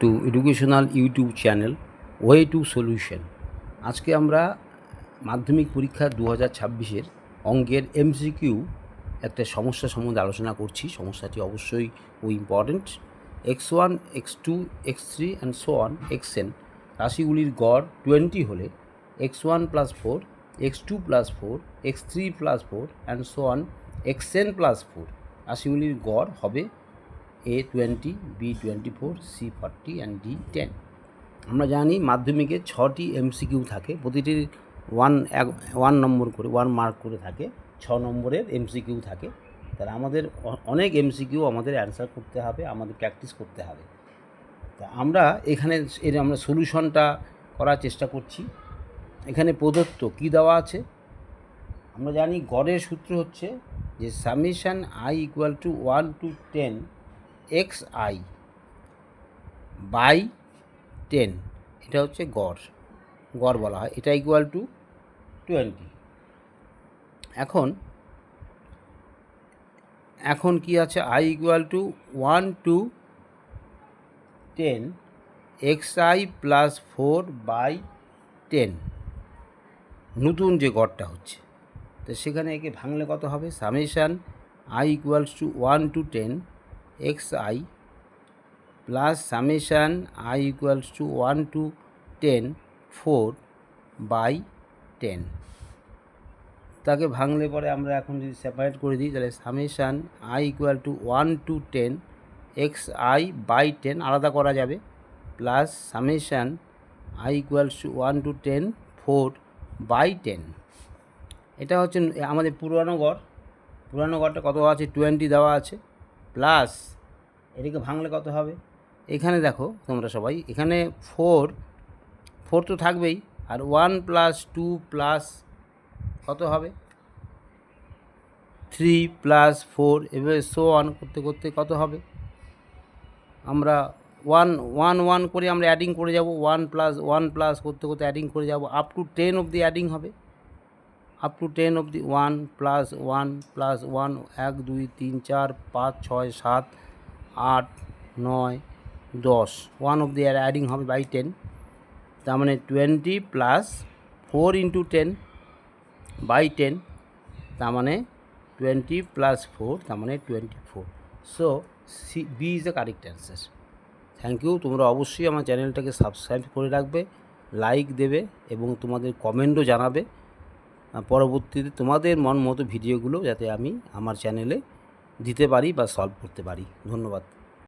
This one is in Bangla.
Two educational YouTube channel way to solution. আজকে আমরা মাধ্যমিক পরীক্ষা 2026-এর অঙ্কের এমসিকিউ একটা সমস্যা সম্বন্ধে আলোচনা করছি। সমস্যাটি অবশ্যই খুব important. x1 x2 x3 and so on xn রাশিগুলির গড় 20 হলে x1 plus 4 x2 plus 4 x3 plus 4 and so on xn plus 4 রাশিগুলির গড় হবে A20, B24, C40 and D10। আমরা জানি মাধ্যমিকে 6টি এমসিকিউ থাকে, প্রতিটির ওয়ান নম্বর করে 1 মার্ক করে থাকে, 6 নম্বরের এমসিকিউ থাকে। তাহলে আমাদের অনেক এমসিকিউ আমাদের অ্যান্সার করতে হবে, আমাদের প্র্যাকটিস করতে হবে। তা আমরা এখানে আমরা সলিউশনটা করার চেষ্টা করছি। এখানে প্রদত্ত কী দেওয়া আছে আমরা জানি, গড়ের সূত্র হচ্ছে যে summation i equal to 1 to 10 xi by 10, এটা হচ্ছে গড় বলা হয়, এটা ইকুয়াল টু 20। এখন কি আছে, i equal to 1 to 10 xi plus 4 by 10, নতুন যে গড়টা হচ্ছে। তো সেখানে একে ভাঙলে কত হবে, summation i equals to 1 to 10 xi plus summation i equals to 1 to 10 4 by 10। তাকে ভাঙলে পরে আমরা এখন যদি সেপারেট করে দিই, তাহলে summation i equal to 1 to 10 xi by 10 আলাদা করা যাবে, plus summation i equals to 1 to 10 4 by 10। এটা হচ্ছে আমাদের পুরানো গড়টা কত আছে, 20 দেওয়া আছে, প্লাস এটাকে ভাঙলে কত হবে, এখানে দেখো তোমরা সবাই, এখানে 4 তো থাকবেই, আর 1 প্লাস 2 প্লাস কত হবে 3 প্লাস 4, এভাবে সো অন করতে করতে কত হবে, আমরা 1 করে আমরা অ্যাডিং করে যাব, 1 প্লাস করতে করতে অ্যাডিং করে যাব, আপ টু 10 অবধি অ্যাডিং হবে, আপ টু 10 অবধি 1 প্লাস 1 প্লাস 1 1 2 3 4 5 6 7 8 9 10, 1 অবধি অ্যাডিং হবে বাই 10। তার মানে 20 প্লাস 4 ইন্টু 10 বাই 10, তার মানে 20 প্লাস 4, তার মানে 24। So b is the correct answer. Thank you. তোমরা অবশ্যই আমার চ্যানেলটাকে সাবস্ক্রাইব করে রাখবে, লাইক দেবে এবং তোমাদের কমেন্টও জানাবে পরবর্তীতে তোমাদের মন মতো ভিডিওগুলো যাতে আমি আমার চ্যানেলে দিতে পারি বা সলভ করতে পারি। ধন্যবাদ।